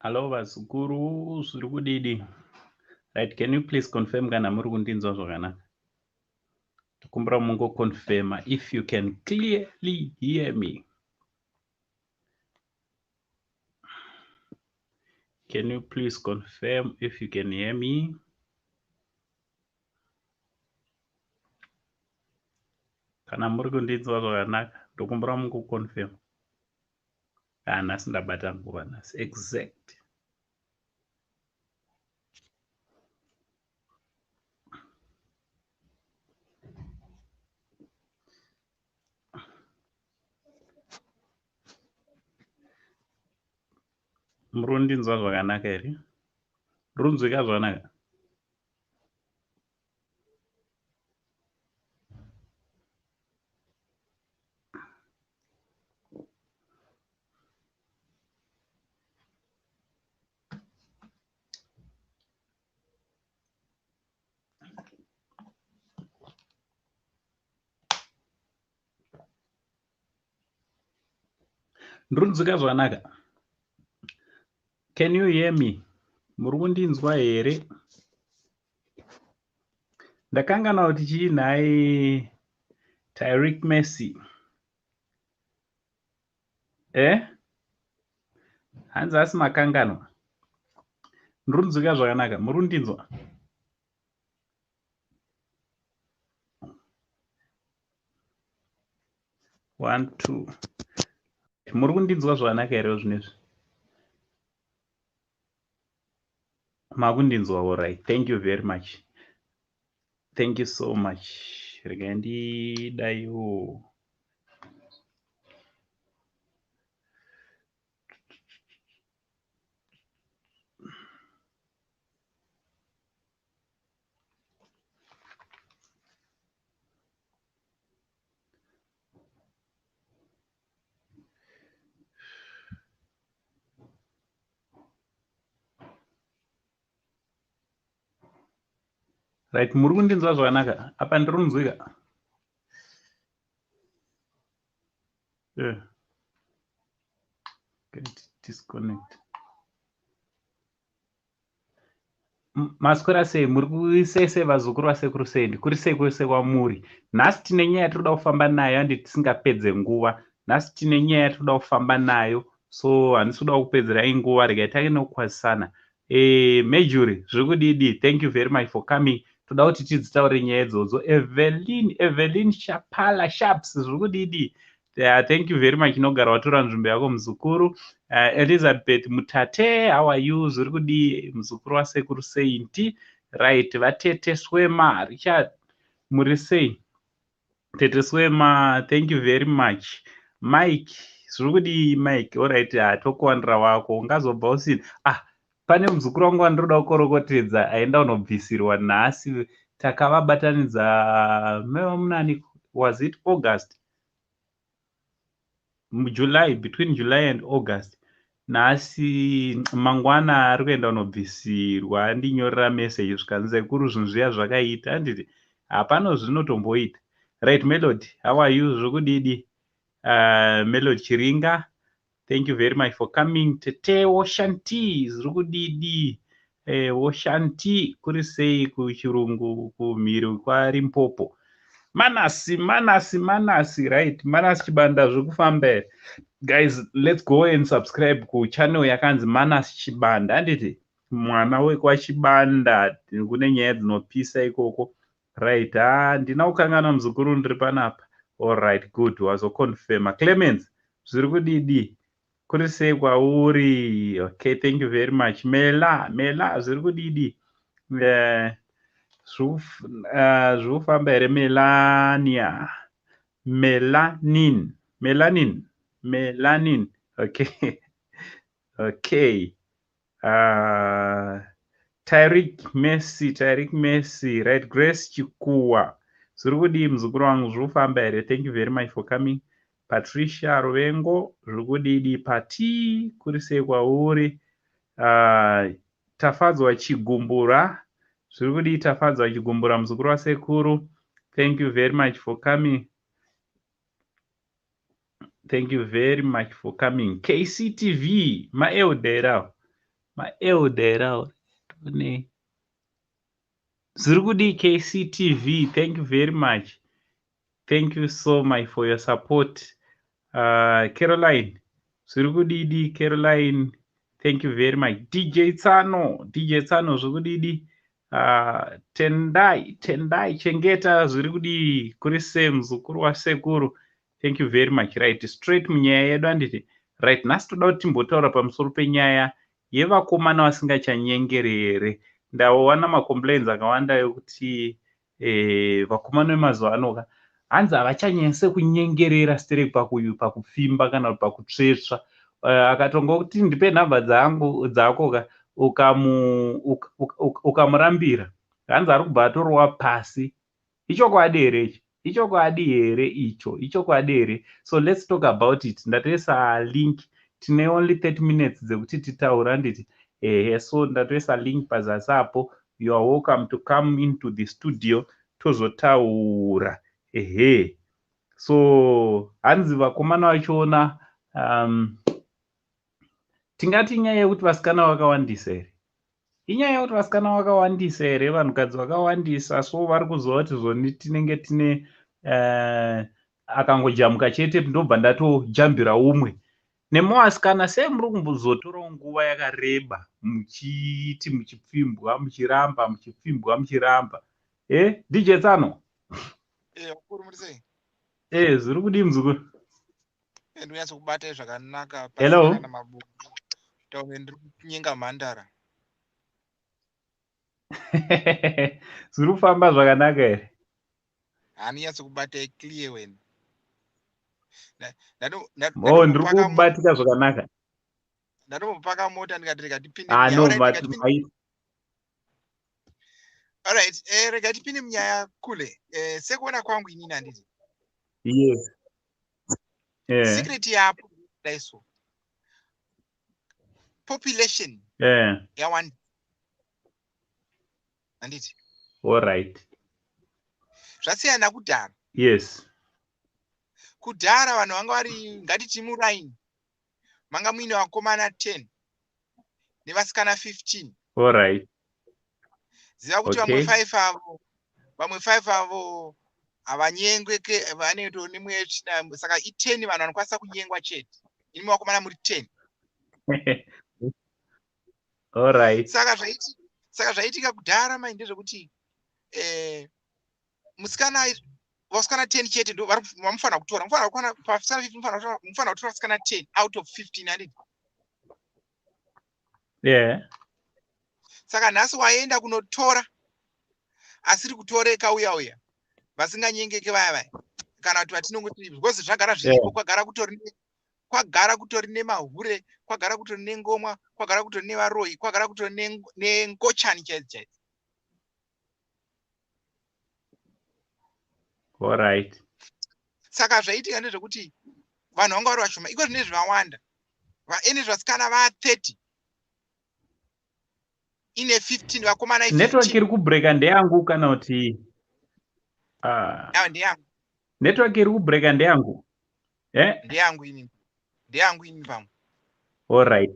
Hello vazukuru, zviri kudidi? Right, can you please confirm kana muri kundinzwa zvakanaka? Tokumbira mungo confirm if you can clearly hear me. Can you please confirm if you can hear me? Kana muri kundinzwa zvakanaka, tokumbira mungo confirm. Nhasi ndabata nguva nhasi, exact. Muri kundinzwa zvakanaka here? Runzwika zvakanaka? Runzwika zvakanaka? Can you hear me? Muri kundinzwa here? Ndakangana kuti chiinhai Tyrick Messi. Hanzi asi makanganwa. Ndurunzwika zvakanaka, muri kundinzwa? One, two. Muri kundinzwa zvakanaka here zvinezvi? Makundinzwa, all right. Thank you very much. Thank you so much. Regai ndidaiwo. Right, muri kundinzwa zvakanaka? Apa ndirunzwika? Disconnect. Maswera sei? Muri kuisese vazukuru vasekuru sei? Ndikuri sei kwese kwamuri? Nhasi tine nyaya yatinoda kufamba nayo handi tisingapedze nguva. Nhasi tine nyaya yatinoda kufamba nayo, so handisi kuda kupedzerai nguva, regai take nokukwazisana. Majuri, zviri kudidi? Thank you very much for coming. Toda kuti tidzitaure nyaya idzodzo. Evelyn Chapala Sharps, zviri kudidi? Thank you very much. Inogara watora nzvimbo yako muzukuru. Elizabeth Mutate, how are you? Zviri kudi muzukuru wasekuru sYouth. Right, vatete Swema, Richard, muri sei? Tete Swema, thank you very much. Mike, zviri kudi Mike, all right, tokuwanira wako. Ungazobva usini. Pane muzukuru wangu wandiroda kukorokotedza aenda unobvisirwa nhasi. Takavabatanidza munani, was it August? July, between July and August. Nhasi mangwana ari kuenda unobvisirwa, andinyorera message zvikanzi kuru zvinhu zviya zvakaita, handiti hapano zvinotomboita. Right, Melody, how are you? Zviri kudidi? Melody Chiringa, thank you very much for coming. Tete Woshanti, zviri kudidi? Woshanti, kuri sei kuchirungu kumhiri kwaRimpopo? Manasi, right? Manasi Chibanda, zviri kufamba here. Guys, let's go and subscribe ku channel yakanzi Manasi Chibanda, handiti mwana wekwachibanda, kune nyaya dzinopisa ikoko. Right, ndina kukangana muzukuru ndiri panapa. All right, good, wazoconfirma. Clemens, zviri kudidi? Kuri sei kwauri? Okay, thank you very much. Mela, zviri kudidi? Zviri kufamba here. Melania, Melanin. Okay. Okay. Tyrick Messi, right? Grace Chikuwa, zviri kudii muzukuru wangu? Zviri kufamba here. Thank you very much for coming. Patricia Ruvengo, zviri kudidi? Pati, kuri sei kwauri? Tafadzwa Chigumbura, zviri kudii? Tafadzwa Chigumbura, muzukuru wasekuru. Thank you very much for coming. Thank you very much for coming. KCTV, maeudera. Maelder ne Zirikudi KCTV, thank you very much. Thank you so much for your support. Caroline, Zirikudidi, Caroline, thank you very much. DJ Tsano, Zirikudidi. Tendai, Chengeta, Zirikudi, Kurisem, Zukuru Sekuru. Thank you very much. Right, straight munyaya yedu anditi. Right, nhasi toda kuti timbotaura pamusoro penyaya yevakomana vasingachanyengerere. Ndawana macomplaints akawanda ekuti vakomana vemazuva ano hanzi havachanyanyise kunyengerera stere pakupfimba kana kuti pakutsvetsva. Akatonga kuti ndipe nhamba dzako ukamurambira hanzi ari kubva atorowa pasi. Ichokwadi here ichokwadi here ichokwadi here. So let's talk about it. Ndatoisa link, tine only 30 minutes dzekuti titaura handiti. So ndatoisa link pazasi apo. You are welcome to come into the studio tozotaura. So hanzi vakomana vachiona tingati inyaya yekuti vasikana vakawandisa here. Inyaya yekuti vasikana vakawandisa here, vanhukadzi vakawandisa, so vari kuziva kuti zvoni tinenge tine akangojamuka chete ndobva ndatojambira umwe. Nemuvasikana sei muri kumbozotorawo nguva yakareba muchiti muchipfimbwa muchiramba muchipfimbwa muchiramba. DJ Tsano. Zviri kudii muzukuru? Ndinyatsokubata zvakanaka Hello. pasina mabuku. Taune ndiri kunyenga mhandara. Zviri kufamba zvakanaka here? Handinyatsokubatai clear wena. Ndiri kubatika zvakanaka. Ndatombopaka mota ndikati rega tipinde munyaya. Alright, rega tipinde munyaya kule. Sekuona kwangu inini handiti. Yes. Secret yapo daiso. Population. Yawanda. Handiti. All right. Zvasiyana kudhara. Yes. Kudhara vanhu vanga vari ngatiti muraini. Manga muine vakomana 10 nevasikana 15. All right. Ziva kuti vamwe 5 avo havanyengweke vaneto nemwe china, saka i10 vanhu vanokwanisa kunyengwa chete. Ini vakomana muri 10. All right. Saka zvaitika kudhara mai ndezvekuti vasikana 10 chete ndo vamufanira kutora. Mufanira kuwana pasikana 15 mufanira kutora vasikana 10 out of 15 handiti. Saka nhasi waenda kunotora asiri kutoreka uya vasinganyengeke vaya kana kuti vatinongoti because zvagara zviripo. Kwagara kutori nemahure, kwagara kutori nengomwa, kwagara kutori nevaroyi, kwagara kutori nengochani chaidzo. All right. Saka zvaitika ndezvekuti vanhu vanga vari vashoma. Iko zvine zvavawanda. Ene zvasikana va30 ine 15 vakomana 15. Network iri kubreka ndeyangu kana kuti ndeyangu. Network iri kubreka ndeyangu. Ndeyangu ini pamwe. All right.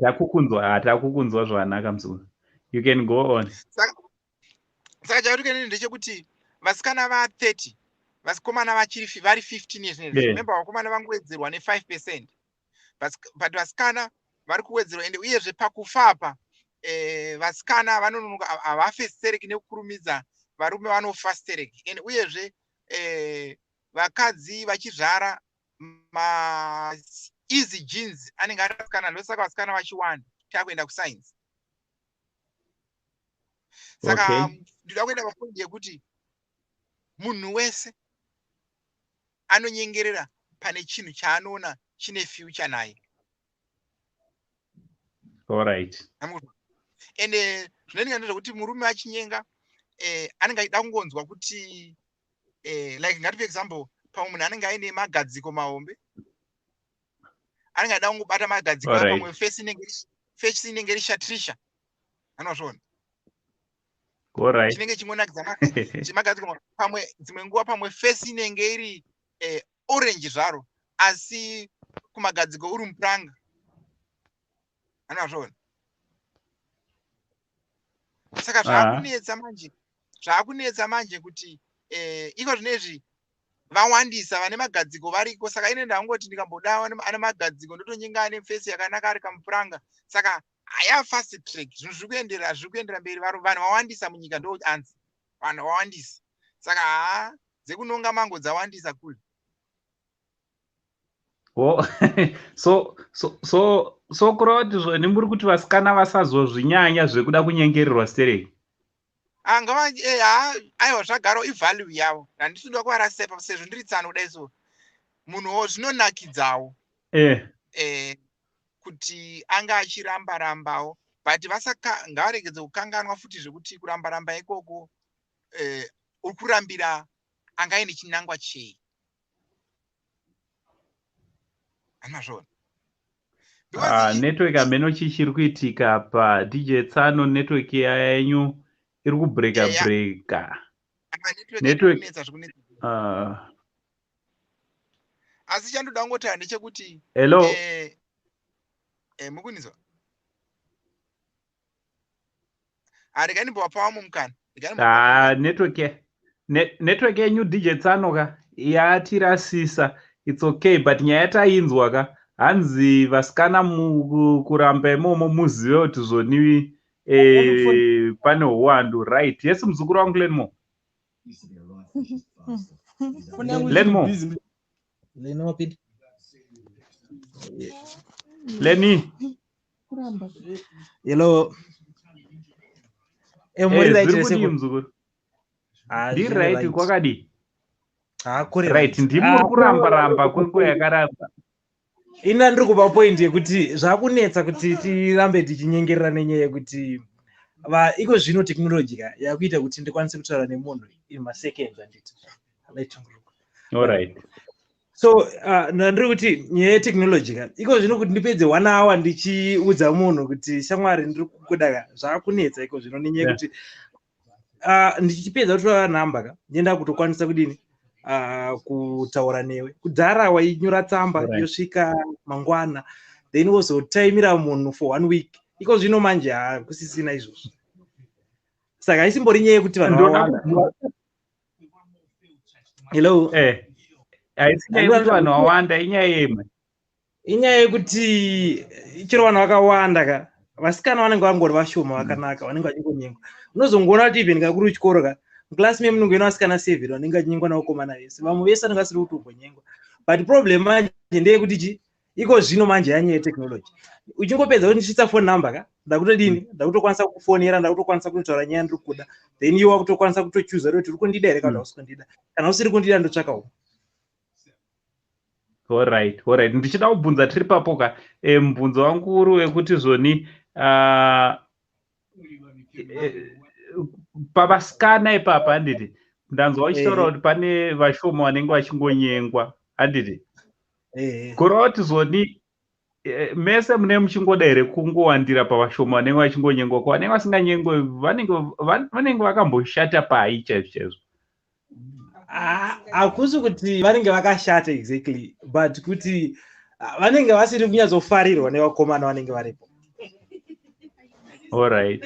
Takukunzwa zvakanaka muzukuru. You can go on. Saka chauri ndechekuti vasikana va30 vasikomana vari 15 years. Remember vakomana vangowedzerwa ne5%. But vasikana vari kuwedzerwa ende uyezve pakufapa vasikana vanononoka havafestereki nekukurumidza, varume vanofastereki. Ende uyezve vakadzi vachizvara easy genes anenge ari vasikana, ndosaka vasikana vachiwanda takuenda kusainzi. Saka ndida kuenda papoint yekuti munhu wese anonyengerera pane chinhu chaanoona chine future naye. All right. Ende zvinoitika ndezvekuti murume achinyenga anenge achida kungonzwa kuti like ngatipe example, pamwe munhu anenge aine magadziko mahombe anenge achida kungobata magadziko pamwe face inenge rishatrisha. Anozviona chinenge chimonakidza magadziko pamwe dzimwe nguva pamwe face inenge iri orange zvaro asi kumagadziko uri mupuranga. Anozviona saka zvakunetsa manje kuti iko zvinezvi vawandisa vane magadziko variko, saka ine ndangoti ndikamboda ane magadziko ndotonyenga ane fesi yakanaka ari kamupuranga, saka haya fast track zvinhu zviri kuendera mberi, vanhu vawandisa munyika ndo anzi vanhu vawandisa, saka dzekunonga mango dzawandisa kule. so kureva kuti zvoni muri kuti vasikana vasazozvinyanya zvekuda kunyengererwa stereki? Aiwa zvagarawo ivalue yavo, handisinoda kuvarasepa sezvo ndiri tsano kudai so munhuwo zvinonakidzawo kuti anga achiramba-rambawo, but ngavaregedze kukanganwa futi zvekuti kuramba-ramba ikoko uri kurambira anga aine chinangwa chei. Anazvona network ameno chichiri kuitika pa DJ Tsano, network yenyu iri kubreka network. Asi chandoda ngota ndechekuti hello mukunizwa arekanimbowa pawa mumukana network yenyu DJ Tsano ka yatirasisa. It's okay, but nyaya tainzwa ka hanzi vasikana kuramba imomo muzive kuti zvoni pane uwandu, right? Yes, muzukuru wangu Lenmo. Leni. Hello. Muzukuru. Di right kwakadi. Right, ndimuri kuramba kwenguva yakaramba. Ina ndiri kupa point yekuti zvakunetsa kuti tirambe tichinyengerera nenyaya yekuti iko zvino technology yakuita kuti ndikwanise kutaura nemunhu in maseconds anditi. All right. So ndiri kuti nyaya yetechnology iko zvino kuti ndipedze 1 hour ndichiudza munhu kuti shamwari ndiri kukuda zvakunetsa iko zvino nenyaya yekuti ndichipedza kutora namba ndienda kutokwanisa kudini kutaura newe. Kudhara wainyora tsamba yosvika mangwana then wozotaimira munhu for 1 week. Iko zvino manje kusisina izvozvo, saka isimbori nyaya yekuti vanhu vawanda. Hello. Vanhu vawanda inyaya yekuti chero vanhu vakawanda vasikana vanenge vangori vashoma vakanaka, vanenge vachingonyengwa. Unozongoona kuti even kakuru chikoro klasi memu munenge vasikana 7 vanenge vachinyengwa navakomana vese, vamwe vese vanenge vasiri kutombonyengwa. But problem manje ndeyekuti iko zvino manje yanyaya yetechnology. Uchingopedza kundisvitsa phone number ndakutodini, ndakutokwanisa kufonera, ndakutokwanisa kutotaura nyaya ndiri kuda, then iwe wakutokwanisa kutochuza kuti uri kundida here kana usiri kundida, kana usiri kundida ndotsvaka umwe. All right. Ndichida kubvunza tiri papo ka mubvunzo wangu uri wekuti zvoni pavasikana ipapa handiti ndanzwa uchitaura kuti pane vashoma vanenge vachingonyengwa handiti kureva kuti zvoni mese mune muchingoda here kungowandira pavashoma vanenge vachingonyengwa, ko vanenge vasinganyengwe vanenge vakamboshata pai chaizvo? Hakusi kuti vanenge vakashata exactly, but kuti vanenge vasiri kunyatsofarirwa nevakomana vanenge varipo. All right.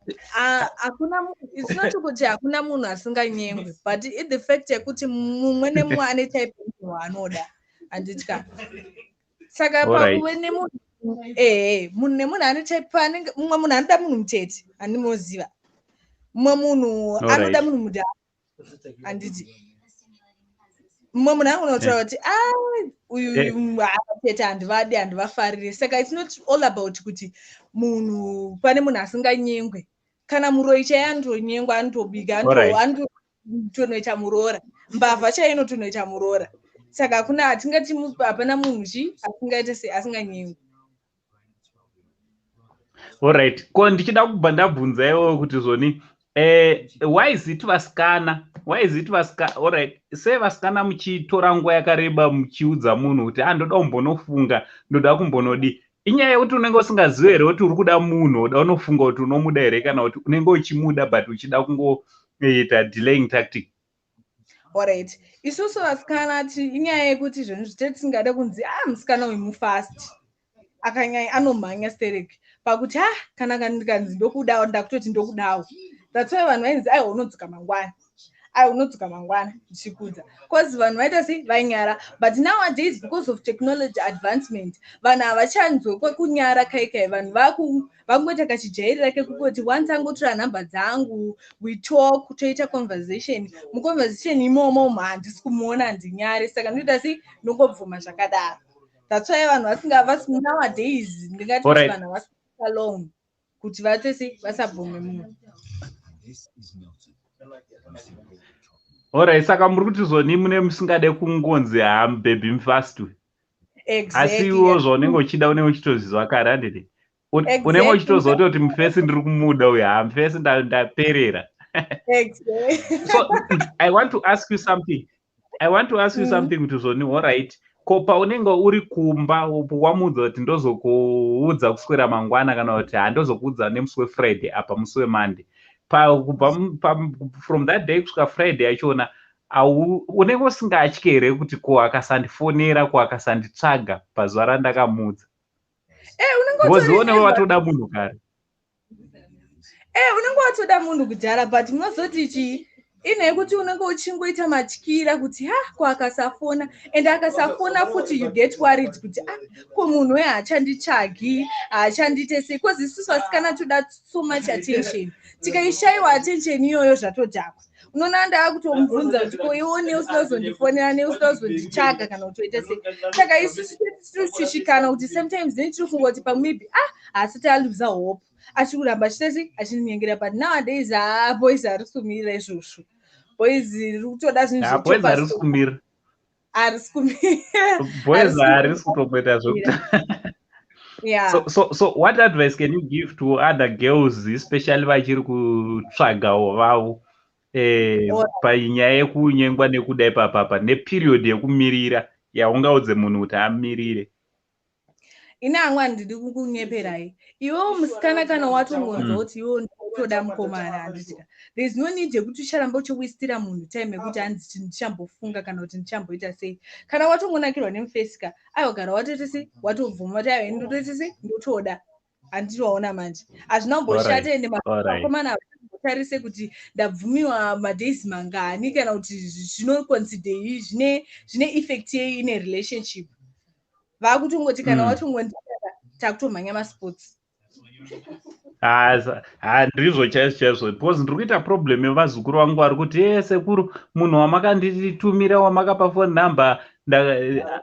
It's not kuti hakuna munhu asinganyengwe, but it's the fact yekuti mumwe nemumwe ane type waanoda anditya. Saka pakuve nemunhu munhu nemunhu ane type panenge mumwe munhu anoda munhu mutete andimoziva, mumwe munhu anoda munhu mudhara anditi, mumwe munhu anotaura kuti uyu tete handivadi handivafarire. Saka it's not all about kuti munhu pane munhu asinganyengwe. Kana muroi chaiye anotonyengwa, anotobika, anotonoita muroora, mbavha chaiye inotonoita muroora. Saka hatingati hapana munhu asingaite asinganyengwe. All right. Ko ndichida kubva ndabvunzaiwo kuti zvoni why is it vasikana all right, sei vasikana muchitora nguva yakareba muchiudza munhu kuti ndoda kumbonofunga, ndoda kumbonodi, inyaya yekuti unenge usingazivi here kuti uri kuda munhu uda unofunga kuti unomuda here kana kuti unenge uchimuda but uchida kungoita delaying tactic? Alright, isusu vasikana inyaya yekuti zvinhu zvitete tisingada kunzi musikana uyu mufast akanyanya anomhanya stereki, pakuti kana kandikanzi ndokudawo ndakutoti ndokudawo. That's why vanhu vainzi aiwa unodzoka mangwana. Unodzoka mangwana ndichikudza. Because vanhu vaita sei vainyara. But nowadays because of technology advancement vanhu havachanzwe kunyara kaikai. Vanhu vakungoita kachijairira kekungoti once angotora nhamba dzangu we talk toita conversation. Muconversation imomo handisi kumuona handinyare. Saka ndoita sei ndongobvuma zvakadaro. That's why vanhu nowadays ndingati kuti vanhu havasi alone kuti vaite sei vasabvume munhu. Alright, saka muri kuti zoni mune musingade kungonzi baby mufastwe. Asi iwo zvaunenge uchida unenge uchitoziva kare handiti. Unenge uchitoziva kuti mufesi ndiri kumuda uyu mufesi ndaperera. So I want to ask you something kuti zoni alright. Ko paunenge uri kumba wamudza kuti ndozokuudza kuswera mangwana kana kuti handozokuudza nemusi weFriday apa musi weMonday. From that day kusvika Friday yachona unenge usingatyi here kuti ko akasandifonera ko akasanditsvaga pazuva randakamudza. Because unewo watoda munhu kare. Unenge watoda munhu kudhara, but munozoti chii ine kuti unenge uchingoita matyira kuti ko akasafona, and akasafona futi you get worried kuti ko munhu uyu haachanditsvagi haachandite sei, because isusu vasikana toda so much attention. Tikaishayiwa attention iyoyo zvatodhakwa. Unoona ndaakutomubvunza kuti ko iwone usina kuzondifonera neusina kuzonditsvaga kana kutoita sei. Saka isusu tichishikana kuti sometimes then tiri kungoti pamwe maybe haasati aluza hope achikuramba achitesi achinyengera, but nowadays boys harisi kumirira izvozvo. Boys rikutoda zvinhu boys harisi kumira. Harisi kumira. Boys harisi kutomboita zvokuti. Yeah. So what advice can you give to other girls, especially vachiri kutsvagawo vavo panyaya yekunyengwa nekuda ipapapa neperiod yekumirira yaungaudze munhu kuti amirire? Ine amwani ndiri kukunyeperai. Iwewo musikana kana watongonzwa kuti iwewo ndotoda mukomana handitika. There is no need yekuti ucharamba uchowistira munhu time yekuti hanzi ndichambofunga kana kuti ndichamboita sei. Kana watongonakirwa nemufesika aiwagara watoita sei watobvuma kuti aiwa ndotoita sei ndotoda handitowaona manje. Hazvina kumboshata ende makomana tarise kuti ndabvumiwa madays mangani kana kuti zvinoconsideri zvine effect yei ine relationship. Vakutongoti kana watongonditaka takutomhanya masports. Ndizvo chaizvo because ndiri kuita problem yevazukuru vangu vari kuti sekuru munhu wamakanditumira wamakapa phone number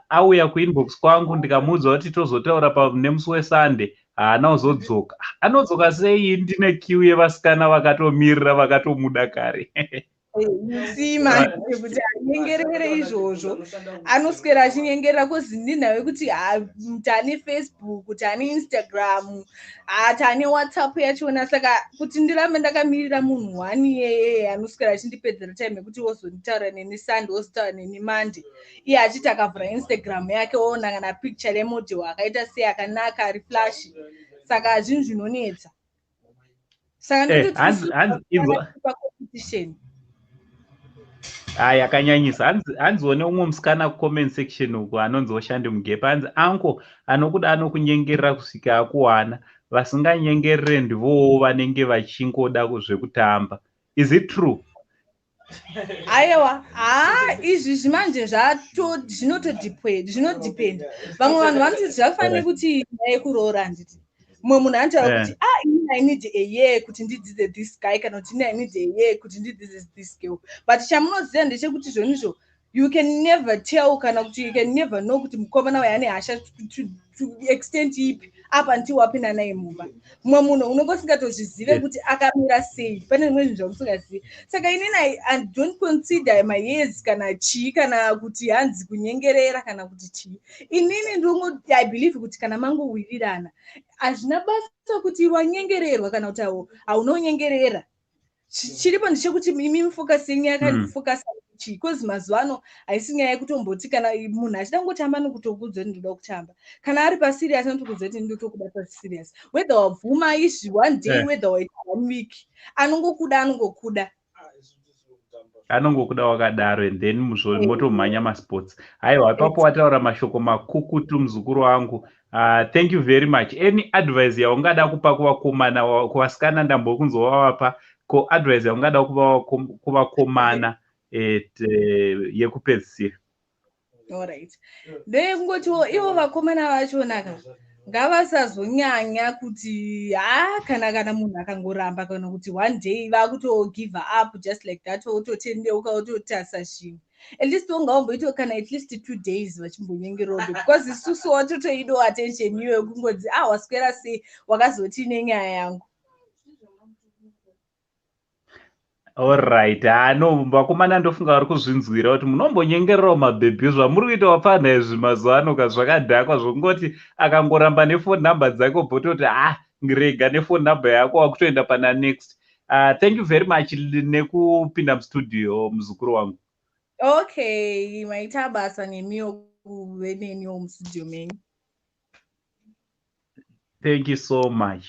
auya kuinbox kwangu ndikamuudza kuti tozotaura nemusi weSunday haana kuzodzoka. Anodzoka sei ndine queue yevasikana vakatomirira vakatomuda kare. Sima kuti anyengerere izvozvo anoswera achinyengerera kozi ndinawe kuti tane Facebook tane Instagram tane WhatsApp yachona. Saka kuti ndirambe ndakamirira munhu wani anoswera achindipedzera time yekuti wozonditaura neni Sunday wozotaura neni Monday, iye achiti akavhura Instagram yake oona kana picture yemodel akaita sei akanaka ari flash. Saka zvinhu zvinonetsa. Saka competition yakanyanyisa. Hanzione umwe musikana kucomment section uku anonzi Oshandi Mugepa hanzi anko anokuda anokunyengerera kusvika akuwana, vasinganyengerere ndivowo vanenge vachingoda zvekutamba. Is it true? Aiwa izvi zvimanje zvinodepend. Vamwe vanhu vanoti zvafanire kuti naye kuroora handiti. Mumwe munhu anotaura kuti I need a year kuti ndidzidze this guy kana kuti I need a year kuti ndidzidze this girl. But chamunoziva ndechekuti zvonizvo you can never tell kana kuti you can never know kuti mukomana waye ane hasha to extent ipi apa ndiwapinda naye mumba. Mumwe munhu unenge usingatozvizive kuti akamira sei, pane zvimwe zvinhu zvamusingazivi. Saka inini I don't consider my years kana chii kana kuti hanzi kunyengerera kana kuti chii. Inini ndongo I believe kuti kana mangowirirana hazvina basa kuti wanyengererwa kana kuti haunonyengerera. Chiripo ndechekuti imi mufocusing yakafocus chii, because mazuvano haisi nyaya yekutomboti kana munhu achida ngotamba nokutokudza kuti ndoda kutamba, kana ari paserious anotokudza kuti ndotokuda paserious. Whether wabvuma izvi one day whether waita 1 week anongokuda. anongokuda wakadaro and then motomhanya masports. Haiwa, ipapo wataura mashoko makukutu muzukuru wangu. Thank you very much. Any advice yaungada kupa kuvakomana, kuvasikana ndambokunzovavapa, ko advice yaungada kuvakomana yekupedzisira? Alright. Ndekungoti ivo vakomana vachonaka ngavasazonyanya kuti kana munhu akangoramba kana kuti one day vakutogive up just like that wototendeuka wototasa zvinhu. At least ungaumboita kana at least 2 days vachimbonyengerobe because isusu watotoido attention iwe kungodzi waswera sei wakazoti nenyaya yangu. Alright, no, vakomana ndofunga vari kuzvinzwira kuti munombonyengererawo mabhebhi zvamuri kuitawo pana izvi mazuva ano zvakadhakwa zvokungoti akangoramba nefoni nhamba dzake bhototi rega nefoni nhamba yako wakutoenda pana next. Thank you very much nekupinda mustudio muzukuru wangu. Okay, maita basa nemiwo kuve neniwo mustudio menyu. Thank you so much.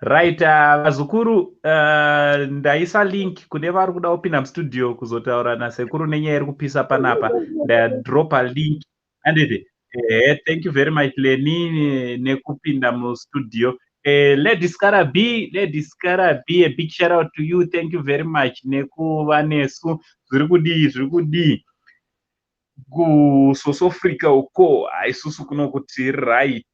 Right, vazukuru, ndaisa link kune vari kuda kupinda mustudio kuzotaura nasekuru nenyaya iri kupisa panapa. Ndadropa link. Anditi, thank you very much Leni nekupinda mustudio. Ladies Karabi, a big shout out to you. Thank you very much. Nekuva nesu zviri kudi kuSouth Africa uko aisusu kunokuti right.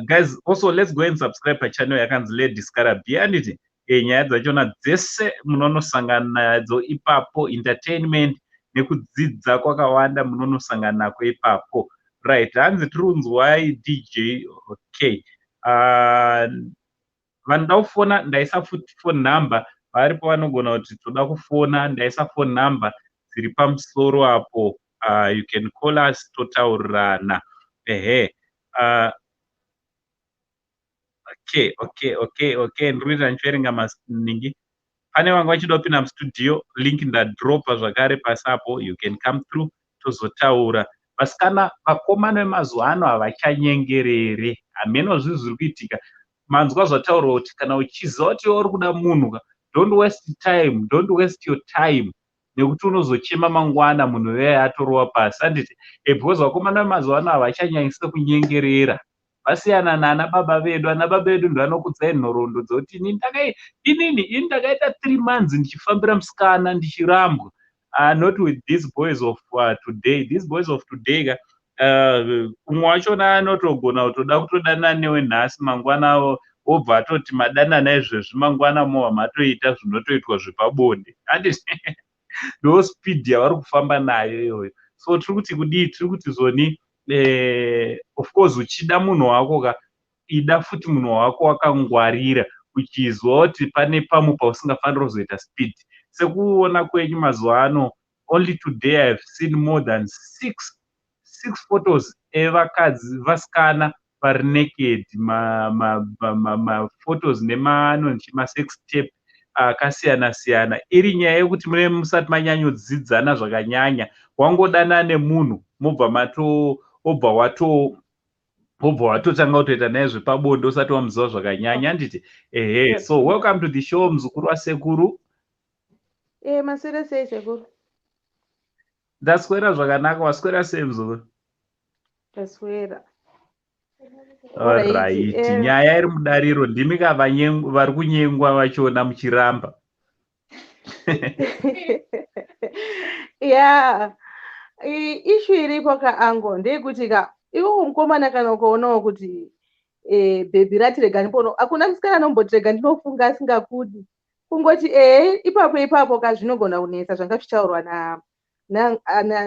Guys, also let's go and subscribe pa channel yakanzi Ladies Karabi. Anditi, nyaya dzachona dzese munonosangana nadzo ipapo, entertainment nekudzidza kwakawanda munonosangana nako ipapo. Right, hanzi turunzwai DJ. Okay, vanoda kufona ndaisa futi phone number varipo vanogona kuti toda kufona. Ndaisa phone number dziri pamusoro apo. You can call us totaurirana. Okay, ndikuita ndichiverenga maningi. Pane vanga vachida kupinda mustudio, link ndadropa zvakare pasapo. You can come through tozotaura. Vasikana vakomana vemazuva ano havachanyengerere. Hameno zvinhu zviri kuitika. Manzwa zvataurwa kuti kana uchiziva kuti uri kuda munhu, don't waste your time nekuti unozochema mangwana munhu weye atorova pasi. Anditi, because vakomana vemazuva ano havachanyanyisa kunyengerera. Vasiyana naana baba vedu. Ana baba vedu ndovanokudzai nhoroondo dzekuti ini ndakaita 3 months ndichifambira musikana ndichirambwa. Not with these boys of today. These boys of today, umwe wachona anotogona kutoda kutodana newe nhasi mangwana obva atoti madanana izvezvi mangwana mowa matoita zvinotoitwa zvepabonde. Anditi, ndo speed yavari kufamba nayo iyoyo. So tiri kuti kudii, tiri kuti zoni of course uchida munhu wako ida futi munhu wako wakangwarira, uchizwa kuti pane pamwe pausingafanira kuzoita speed. Sekuona kwenyu mazuva ano, only today I have seen more than 6 photos evakadzi vasikana vari naked, photos nemasex tape akasiyana siyana. Iri nyaya yekuti mune musati manyanyodzidzana zvakanyanya, wangodana nemunhu mobva watotanga kutoita naye zvepabonde usati wamuziva zvakanyanya. Anditi, so welcome to the show muzukuru wasekuru. Maswera sei sekuru? Ndaswera zvakanaka. Waswera sei muzukuru? Ndaswera. Alright, nyaya iri mudariro. Ndimi vari kunyengwa vachona muchiramba. Yeah, ishu iripo kaango ndeyekuti iwo mukomana kana ukaonawo kuti bhebhi ratirega ndipono, hakuna musikana anombotirega ndinofunga asingakudi. Kungoti ipapo kazvinogona kunetsa zvanga zvichitaurwa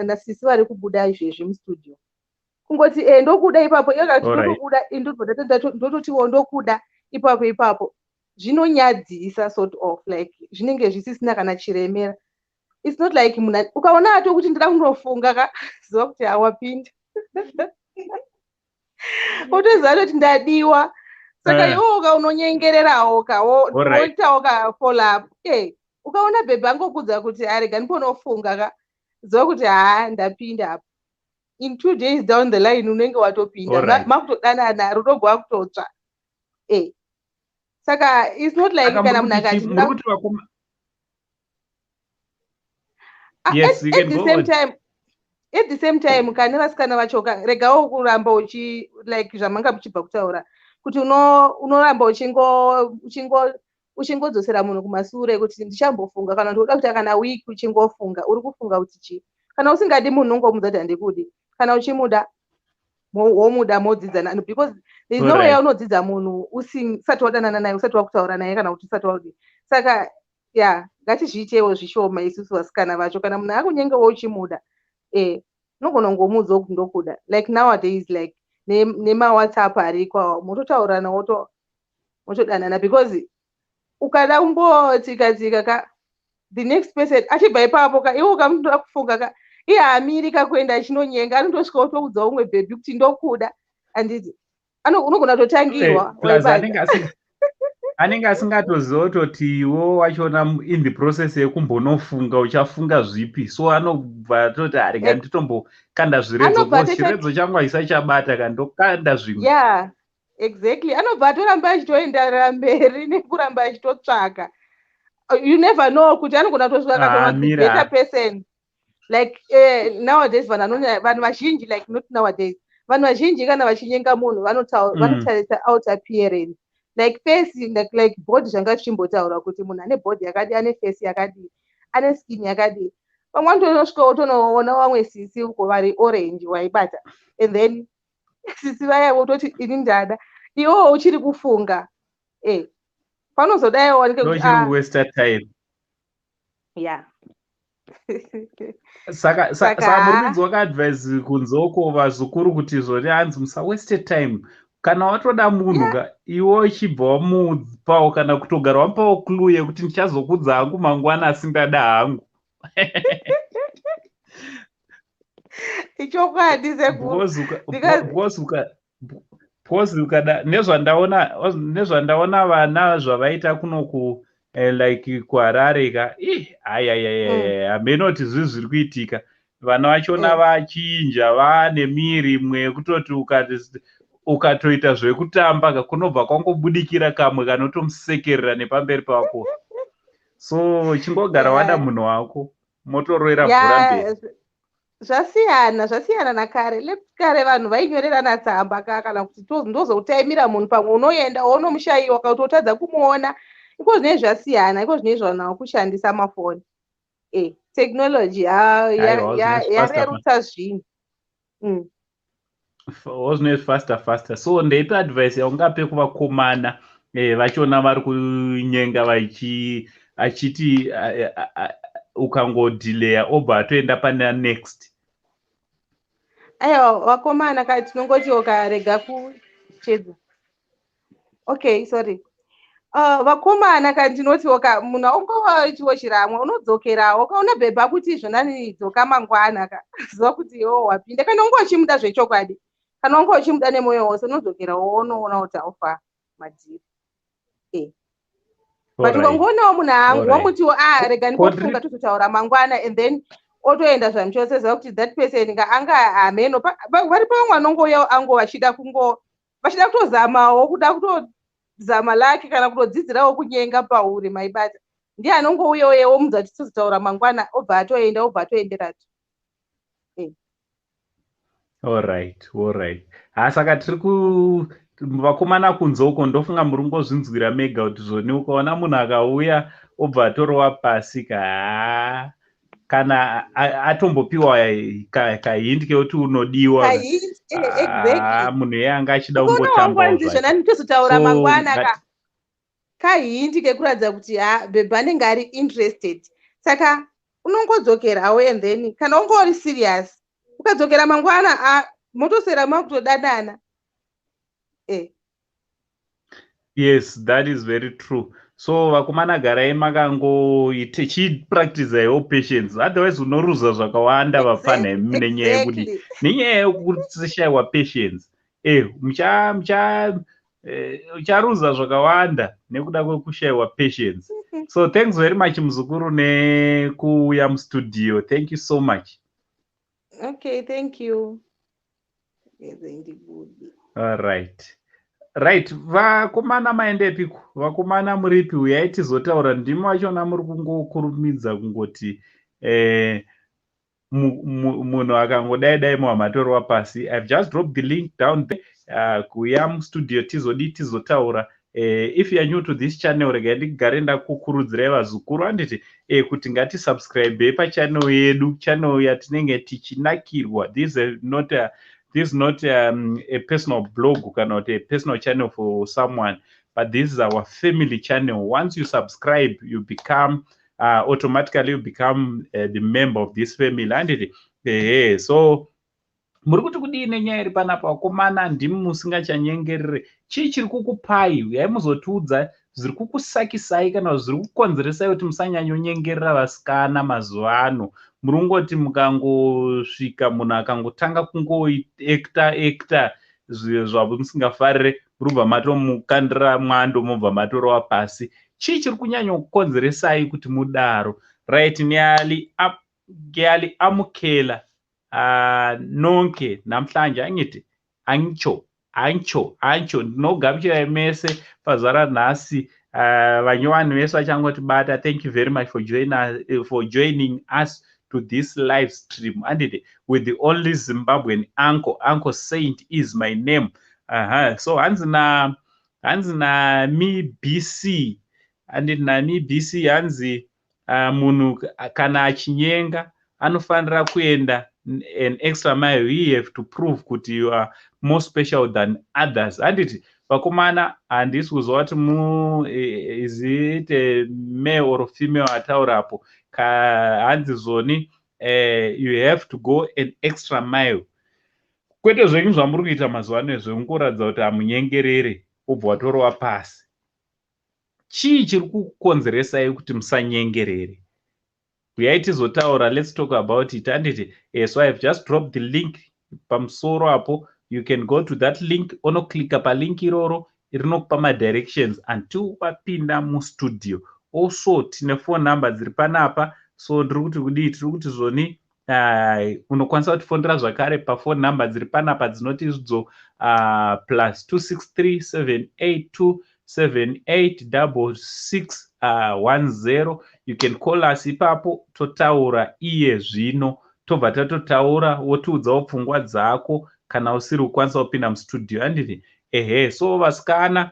nasisi vari kubuda izvezvi mustudio. Kungoti ndokuda ipapo yakati ndokuda ndototiwo ndokuda ipapo zvinonyadzisa sort of like zvinenge zvisisina kana chiremera. It's not like munhu ukaona ato kuti ndira kunofunga ziva kuti hawapinda. Utoziva kuti ndadiwa. Saka iwo ukaunonyengererawo woitawo follow up. Ukaona bhebhi angokudza kuti arega ndiponofunga ziva kuti ndapinda apa. In 2 days down the line unenge watopinda. Makutodanana rutogwa kutotsva. Saka it's not like kana munhu akati Yes, you can go on. At the same time kana vasikana vacho regawo kuramba like zvamanga muchibva kutaura kuti unoramba uchingodzosera munhu kumasure kuti ndichambofunga kana kuti uda kuti kana wiki uchingofunga uri kufunga kuti chii. Kana usingadi munhu ungomudza kuti handikudi, kana uchimuda womuda modzidzana, because there is no way unodzidza munhu usati wadanana naye, usati wakutaura naye kana kuti usati waudi. Saka ngatizviitewo zvishoma isusu vasikana vacho. Kana munhu akunyengewo uchimuda unogona kungomudza kuti ndokuda, like nowadays, like nema-WhatsApp ariko mototaurana motodanana, because ukada kumbotsika the next person achibva ipapo iwe ukamutoda kufunga iye haamiri kuenda achinonyenga, anondosvika otoudza umwe bhebhi kuti ndokuda, handiti unogona kutotangirwa anenge asingatoziva kutoti iwo wachona in the process yekumbonofunga uchafunga zvipi, so anobva atoti arega nditombokanda zviredzo because chiredzo changu haisachabata kandokanda zvimwe. Exactly, anobva atoramba achitoendarira mberi nekuramba achitotsvaka. You never know kuti anogona kutosvika akatona the better person. Like nowadays vanhu vazhinji, like not nowadays, vanhu vazhinji kana vachinyenga munhu vanotarisa out appearance, like face, like body zvanga tichimbotaura kuti munhu ane body yakadi, ane face yakadi, ane skin yakadi. Pamwe tonosvika utonoona vamwe sisi uko vari orange waibata, and then sisi vaya vototi ini ndada, iwewo uchiri kufunga panozodai waoneke kuti waste time. Saka murumidzi wakaadvise kunzoko vazukuru kuti zvone hanzi musawaste time. Kana watoda munhu iwe uchibva wamupawo kana kutogara wamupawo clue yekuti ndichazokudza hangu mangwana asingada hangu. Ichokwadi because ukada nezvandaona vana zvavaita kunoku like kuHarare hamenoti zvinhu zviri kuitika, vana vachona vachinja vane miri imwe yekutoti ukatoita zvekutamba kunobva kwangobudikira kamwe kanotomusekerera nepamberi pako, so chingogara wada munhu wako motorowera bvura mberi. Zvasiyana nakare. Kare vanhu vainyorerana tsamba kana kuti ndozokutaimira munhu pamwe unoenda wonomushayiwa kana kuti wotadza kumuona. Iko zvinei zvasiyana, iko zvinei zvanawo kushandisa mafoni. Technology yarerutsa zvinhu. Wazvinei faster. So ndeipa advice yaungape kuvakomana vachona vari kunyenga achiti ukangodhileya obva atoenda pane next. Aiwa, vakomana kati tinongoti ukarega kuchedza. Okay, sorry. Vakomana kati tinoti munhu aungova chiwo chiramwa unodzokerawo ukaona bhebha kuti zvonani dzoka mangwana ziva kuti iwo wapinda. Kana unge uchimuda zvechokwadi, kana unge uchimuda nemwoyo wose unodzokerawo unoona kuti aufa madhiri. But ukangoonawo munhu hangu wamutiwo rega ndikofunga tozotaura mangwana, and then otoenda zvamuchose ziva kuti that person anga hameno. Vari pamwe anongouya ango vachida kutozamawo kuda kutozama lake kana kutodzidzirawo kunyenga pauri maibata. Ndiye anongouyawo womudza kuti tozotaura mangwana obva atoenderatu. Alright. Saka tiri vakomana kunzoko ndofunga muri ngozvinzwira mega kuti zvoni ukaona munhu akauya obva atorowa pasi kana atombopiwa kahindi kekuti unodiwa, munhu iye anga achida kungotambawo tozotaura mangwana kahindi kekuratidza kuti bhebha anenge ari interested. Saka unongodzokerawo, and then kana unge uri serious ukadzokera mangwana motosera makutodanana. Yes, that is very true. So vakomana garai chipractice patience, otherwise unoruza zvakawanda vafana nenyaya yekushayiwa patience. Ucharuza zvakawanda nekuda kwekushayiwa patience. So thanks very much muzukuru nekuuya mustudio. Thank you so much. Okay, thank you. Alright. Vakomana maendepiko? Vakomana muripi? Uyai tizotaura. Ndimi vachona muri kungokurumidza kungoti munhu akangodai muhamatorwa pasi. I've just dropped the link down there. Kuya mustudio tizotaura. If you are new to this channel, rega ndigare ndakukurudzirai vazukuru handiti kuti ngatisubscribe pachannel yedu, channel yatinenge tichinakirwa. This is not a personal blog kana kuti a personal channel for someone, but this is our family channel. Once you subscribe, you become automatically you become the member of this family. And so muri kuti kudini nyaya iri panapa Vakomana ndimi musingachanyengerere. Chii chiri kukupai? Yaimuzotiudza zviri kukusakisai kana zviri kukonzeresai kuti musanyanyonyengerera vasikana mazuva ano. Muri kungoti mukangosvika munhu akangotanga kungoekta zviro zvavo musingafarire, muribva matomukandira mwando, mobva matorwa pasi. Chii chiri kunyanya kukonzeresai kuti mudaro? Right, ngeali amukela nonke namhlanje angithi ancho ndinogamuchirai mese pazuva ranhasi. Vanyowani vese vachangotibata. Thank you very much for joining us to this live stream. And with the only Zimbabwean Uncle Saint is my name. So hanzi mi BC, and nami BC hanzi munhu kana achinyenga anofanira kuenda an extra mile. You have to prove kuti you are more special than others. Handiti Vakomana handisi kuzwa kuti is it a male or female ataurapo. Hanzi zoni you have to go an extra mile. Kwete zvenyu zvamuri kuita mazuva ano zvekungoratidza kuti hamunyengerere obva watorwa pasi. Chii chiri kukonzeresai kuti musanyengerere? Uyai tizotaura. Let's talk about it. Handiti so I've just dropped the link pamusoro apo. You can go to that link, onoclicka palink iroro, rinokupa madirections until wapinda mustudio. Also tine phone number dziri panapa, so ndiri kuti kudii, tiri kuti zvoni unokwanisa kutifonera zvakare paphone number dziri panapa dzinoti idzo +263 782 786610. You can call us ipapo totaura iye zvino, tobva tatotaura wotiudzawo pfungwa dzako kana usiri kukwanisa kupinda mustudio. Handiti so vasikana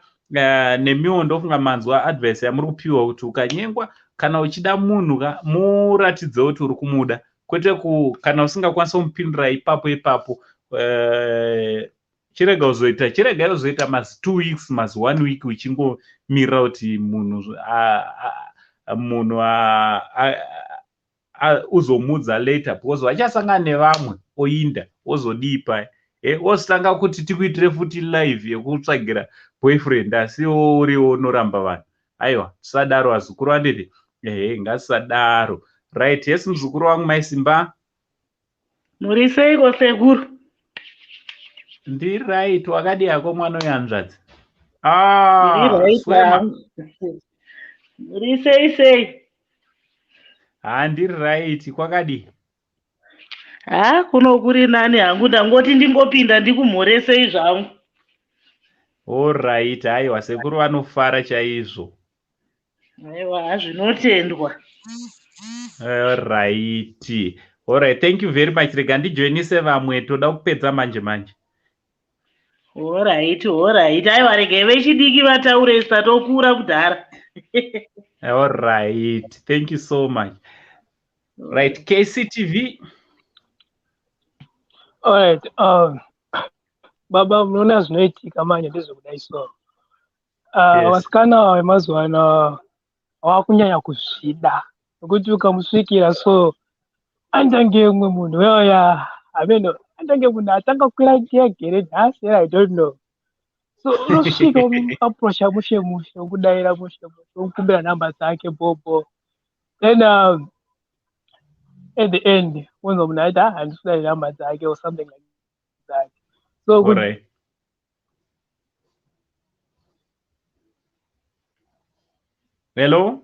nemiwo ndofunga manzwa advice yamuri kupiwa kuti ukanyengwa kana uchida munhu muratidze kuti uri kumuda, kwete kana usingakwanisa kumupindura ipapo chirega uzoita mas 2 weeks mas 1 week uchingomirira kuti munhu uzomudza later, because vachasangana nevamwe oinda ozodipa ozotanga kuti tikuitire futi live yekutsvagira boyfriend asi uriwo unoramba vanhu. Aiwa, tisadaro vazukuru. Handiti ngatisadaro. Right, yes muzukuru wangu Maisimba. Muri seiko sekuru? Ndiri right. Wakadi yako mwana uyanzvadzi? Muri sei? Ndiri right. Kwakadi? Kuno kuri nani hangu, ndangoti ndingopinda ndikumhoresei zvangu. All right. Aiwa, sekuru vanofara chaizvo. Aiwa, zvinotendwa. All right. Thank you very much. Rega ndijoinise vamwe, toda kupedza manje. All right. Aiwa, regai vechidiki vataure isati okura kudhara. All right. Thank you so much. Right, KCTV. All right. Baba, mnaona zvinoitika manje ndizvokudai so. Vasikana vemazuva ano havakunyanya kuzvida, nokuti ukamusvikira so andange umwe munhu weoya ameno andange munhu atanga kukwira ndiyagere nhasi, I don't know. So unosvika ukaprosha mushe ukudayira mushe ukumbira namba dzake bobo, then at the end unzwa munhu aiti handisina namba dzake or something like that. So All right. Hello?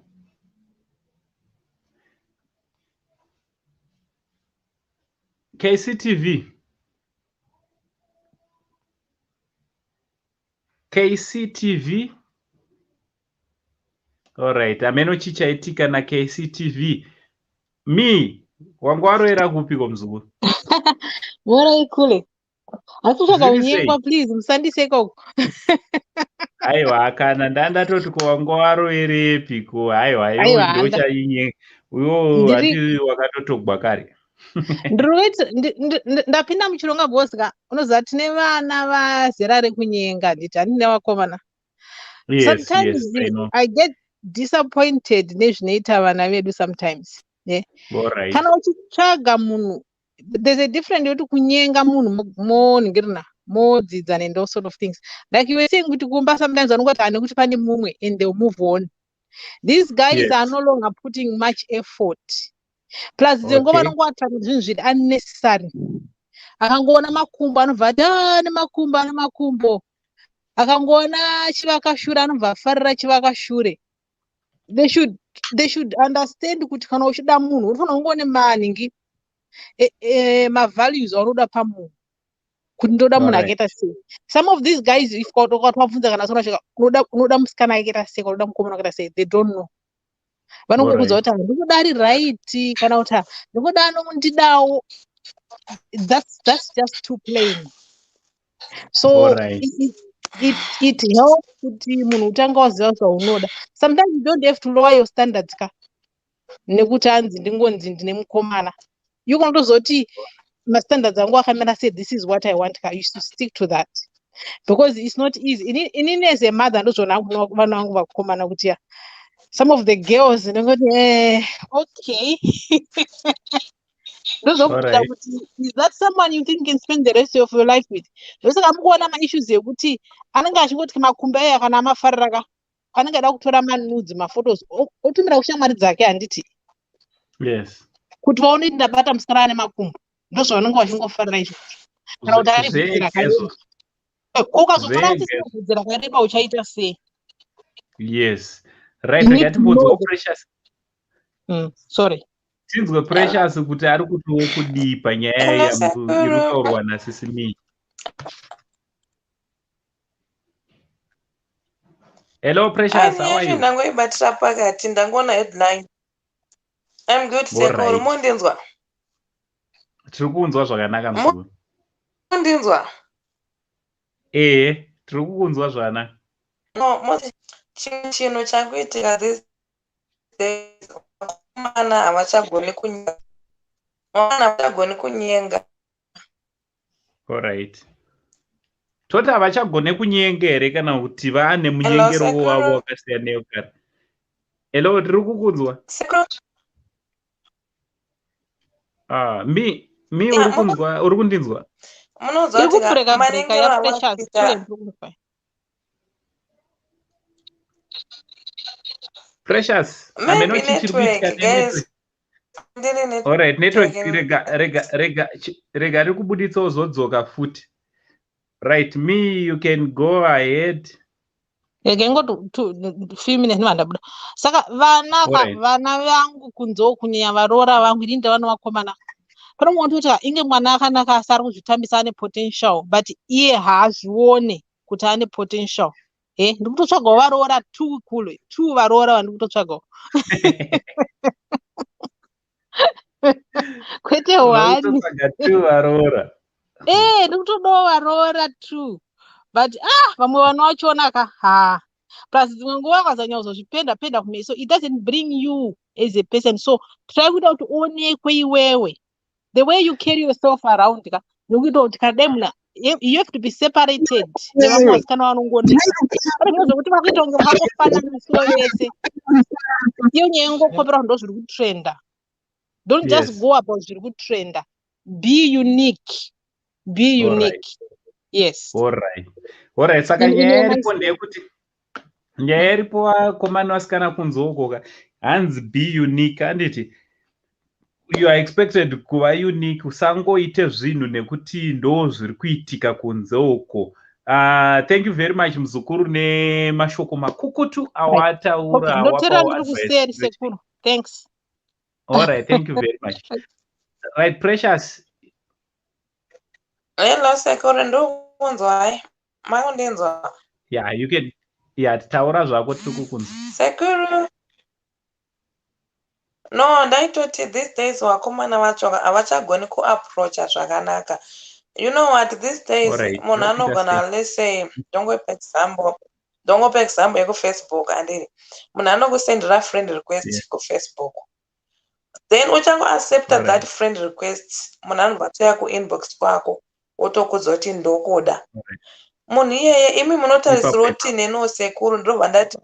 KCTV. All right. Ameno chichaitika na KCTV. Me, Wanga waroera kupiko mzukuru? Mora ikule. Atutsvaga Zviri sei? unyengwa please musandiseka uko. Aiwa kana ndatoti wanga waroerepiko. Aiwa iwo Aiwa anda. ndochainyenge. Uyo ati wakatotogwa kare. Ndapinda muchironga bhosika unoziva tine vana vazera rekunyenga nditi handine vakomana. Sometimes I get disappointed nezvinoita vana vedu sometimes. Alright. Kana uchitsvaga munhu, there's a different yekuti kunyenga munhu moningirina modzidza and those sort of things. Like you were saying kuti kumba sometimes vanongoti ane kuti pane mumwe and they'll move on. These guys are no longer putting much effort. Plus dzengo vanongoatsvaka zvinhu zviri unnecessary. Akangoona makumbo anobva ati ane makumbo. Akangoona chivakashure anobva afarira chivakashure. They should understand kuti kana uchida munhu unofanira kunge une maningi ma-values aunoda pamunhu. Kuti ndoda munhu akaita sei. Some of these guys if ukatwabvunza kana sonasvika unoda musikana akaita sei, unoda mukomana akaita sei, they don't know. Vanongokuudza kuti ndinoda ari right kana kuti ndinoda anondidawo. That's just too plain. So it helps kuti munhu utanga waziva zvaunoda. Sometimes you don't have to lower your standards ka. Nekuti hanzi ndingonzi ndine mukomana. You can tozoti my standards angu akamera say this is what I want ka. You should stick to that. Because it's not easy. Inini as a mother ndozvona vana vangu vakomana kuti some of the girls ndingoti okay. Ndozokuudza kuti is that someone you think can spend the rest of your life with? Ndosaka mukuona ma-issues ekuti anenge achingoti makumbo aya kana amafarira ka anenge ada kutora manudes maphotos otumira kushamwari dzake handiti. Yes. Kuti vaone kuti ndabata musikana ane makumbo. Ndozvavanenge vachingofarira izvo. Kana kuti ane bvudzi rakareba. Ukazotora asisina bvudzi rakareba uchaita sei? Yes. Right, ngatimbonzwa Precious. Sorry. Tinzwe Precious kuti ari kutiwo kudii panyaya irikutaurwa naSisimi. Hello Precious, how are you? Ndangoibatira pakati ndangoona headline. I'm good sekuru, mondinzwa? Tiri kunzwa zvakanaka mzukuru. Mondinzwa? Tiri kukunzwa zvakanaka. No, chinhu chakuitika this days vana havachagoni kunyenga. Vana havachagoni kunyenga. Alright. Tota havachagone kunyenga here kana kuti vaane munyengero wavo wakasiyana kare. Hello, tiri kukunzwa? Mi uri kunzwa, uri kundinzwa? Munonzwa kuti manengero avakuita. Precious, ameno chichiri kuitika network. Alright, network rega rikubuditsa uzodzoka futi. Right, me you can go ahead. Gengo few minutes vandabuda. Saka vana vangu kunzo kunyanya varora vangu ndinda vana vakomana. Panomuona kuti inge mwana akanaka asari kuzvitambisa ane potential but iye haazvione kuti ane potential. Ndikutotsvaga varora 2 kule 2 varora vandikutotsvaga. Kwete 1. Ndikutotsvaga 2 varora. Ndikutodawo varora 2. But vamwe vanhu vachiona ka plus dzimwe nguva ukazanya kuzozvipenda kumeso it doesn't bring you as a person. So try kuita kuti uonekwe iwewe. The way you carry yourself around ka nokuita kuti kademuna you have to be separated. Nevamwe vasikana vanongooneka. Kuti vakuita kunge vakafanana sura yese. Iyo nyaya ingokopera ndo zviri kutrenda. Don't just go about zviri kutrenda. Be unique. Be unique. Yes. Alright. Saka nyaya iripo ndeyekuti nyaya iripo vakomana vasikana kunzookoka hanzi be unique handiti you are expected kuva unique. Usangoite zvinhu nekuti ndo zviri kuitika kunze uko. Thank you very much muzukuru nemashoko makukutu awataura. Thanks. Alright, thank you very much. Right, Precious. Hello sekuru, ndokunzwa hai. Makundinzwa? Yeah, you can. Yeah, taura zvako tiri kukunzwa. Sekuru. No, ndaitoti these days vakomana vacho havachagoni kuapproacha zvakanaka. You know what, these days Alright, munhu anogona, let's say, dongope example yekufacebook andiri, munhu anokusendera friend request kufacebook, then uchangoaccepta that friend request, munhu anobva toya kuinbox kwako wotokudza kuti ndokuda. Munhu iyeye imi munotarisira kuti neniwo sekuru ndobva ndati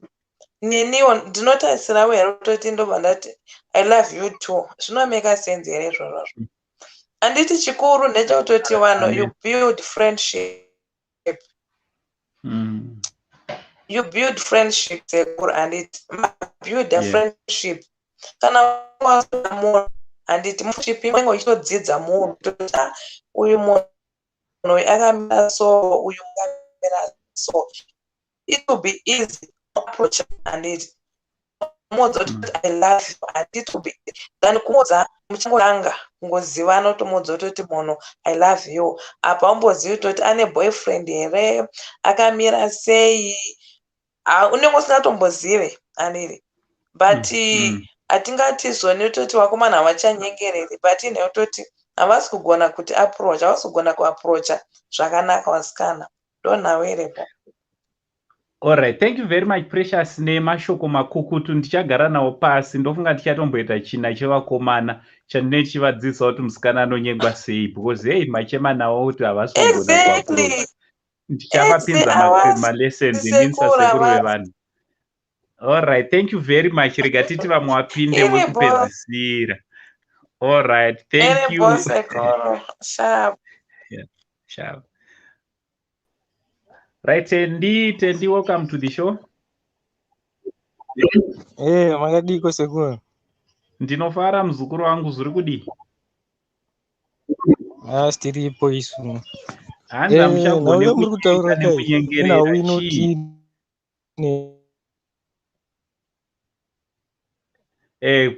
neniwo ndinotarisirawo here kutoti ndobva ndati I love you too. Zvinomeka sense here izvozvo. Anditi chikuru ndechekutoti vanhu you build friendship. You build friendship sekuru anditi build a friendship. Kana wamunhu anditi friendship inenge uchitodzidza munhu kuti uyu munhu akamira so uyu akamira so. It will be easy approach anditi. I love you and it will be then kumudza muchangotanga kungozivana kutomudza kuti munhu I love you apa umbozivi kuti ane boyfriend here akamira sei unenge usingatombozive andiri but atingati zvoni kuti vakomana havachanyengereri but inekutoti havasi kugona kuti approach havasi kugona kuapproacha zvakanaka vasikana ndonhawerepo. Alright, thank you very much Precious. Nemashoko makukutu ndichagara nawo pasi ndofunga ndichatomboita china chevakomana chandine chivadzidza kuti musikana anonyengwa sei because hey machema nawo kuti havasi kugona kuapproach. Ndichavapinza malessons indinisa sekuru vevanhu. Alright, thank you very much. Rega titi vamwe wapinde wekupedzisira. Alright, thank you. Sharp. Yeah, sharp. Right, Tendi, welcome to the show. Makadiko sekuru. Ndinofara muzukuru wangu zviri kudi. Tiripo isu. Hanza muchagone kutaura nekunyengerera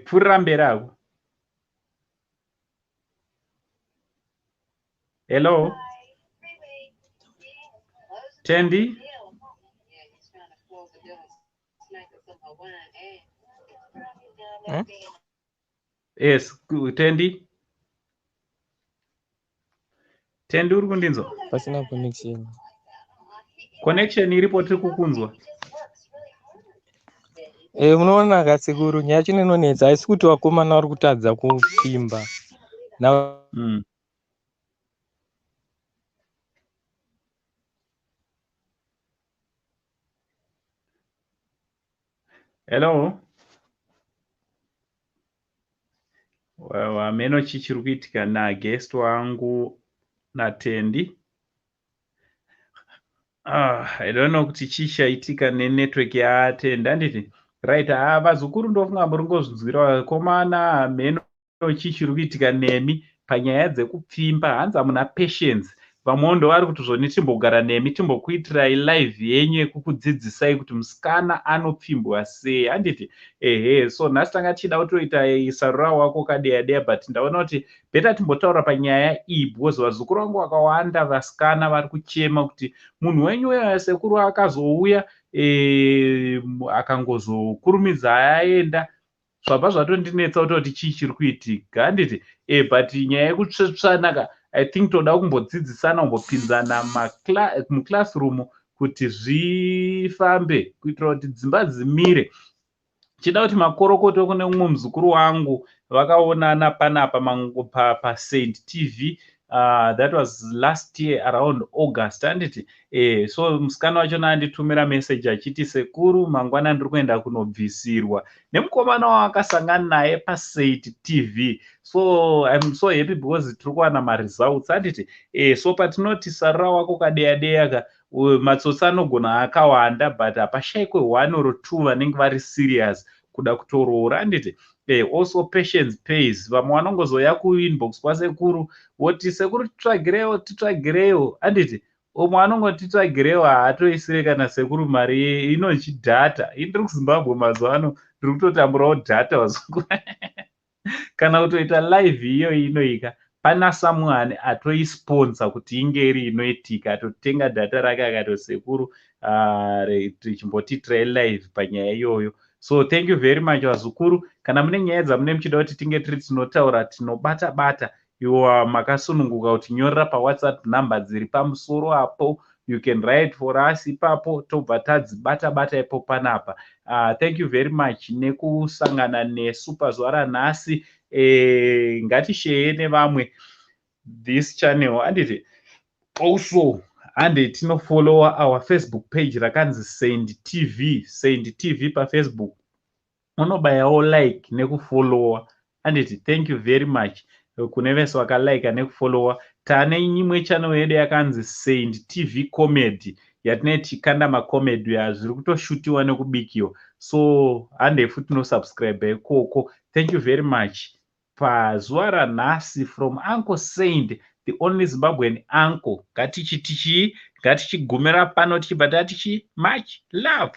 pfurira mberi ako. Hello. Tendi? Yes, Tendi? Tendi uri kundinzwa? Pasina connection. Connection iripo tiri kukunzwa. Munoona kasekuru nyaya yacho inonetsa asi kuti vakomana vari kutadza kupfimba. Hello. Wameno chichiri kuitika naguest wangu naTendi. I don't know kuti chichaitika nenetwork yaTendi handiti. Right, vazukuru ndofunga muri ngozvinzwira vakomana meno chichiri kuitika nemi panyaya dzekupfimba hanza muna patience. Vamwe ndovari kuti zvoni timbogara nemi timbokuitirai live yenyu yekukudzidzisai kuti musikana anopfimbwa sei handiti. So nhasi tanga tichida kutoita sarura wako kadeya but ndaona kuti beta timbotaura panyaya iyi because vazukuru vangu vakawanda vasikana vari kuchema kuti munhu wenyu weya sekuru akazouya akangozokurumidza aenda zvabva zvatondinetsa kutoti chii chiri kuitika handiti. But nyaya yekutsvetsvanaka I think toda kumbodzidzisana kumbopinzana muclassroom kuti zvifambe kuitira kuti dzimba dzimire. Chida kuti makorokoto kune umwe muzukuru wangu vakaonana panapa paSaint TV. That was last year around August handiti. So musikana wacho anditumira message achiti sekuru mangwana ndiri kuenda kunobvisirwa nemukomana wakasangana naye paSaint TV. So I'm so happy because tiri kuwana results handiti. So patinoti sarura wako kadeya ka matsotsi anogona akawanda but hapashayikwe 1 or 2 vanenge vari serious kuda kutoroora handiti. Also patience pays. Vamwe vanongozoya kuinbox kwasekuru woti sekuru titsvagirewo handiti. Umwe anongotitsvagirewo haatoisire kana sekuru mari inonzi data. Indiri kuZimbabwe mazuva ano ndiri kutotamburawo data wazungu. Kana kutoita live iyo inoika pana someone atoisponsor kuti inge iri inoitika atotenga data rake akatosekuru tichimboti try live panyaya iyoyo. So thank you very much vazukuru. Kana mune nyaya dzamune muchida kuti tinge tiri tinotaura tinobata-bata, iwa makasununguka kuti nyorera pawhatsapp number dziri pamusoro apo. You can write for us ipapo tobva tadzibata-bata ipo panapa. Thank you very much nekusangana nesu pazuva ranhasi. Ngatisheye nevamwe this channel. Anditi also hande tinofollowa our Facebook page rakanzi sYouth TV paFacebook. Unobayawo like nekufollowa. Anditi thank you very much kune vese vakalike nekufollowa. Tane imwe channel yedu yakanzi sYouth TV comedy yatineti kanda macomedy zviri kutoshutiwa nekubikiwa. So hande futi no subscribe ikoko. Thank you very much. Pazuva ranhasi from Uncle Saint, the only Zimbabwean uncle. Ngatichigumira pano tichibva tatichi much love.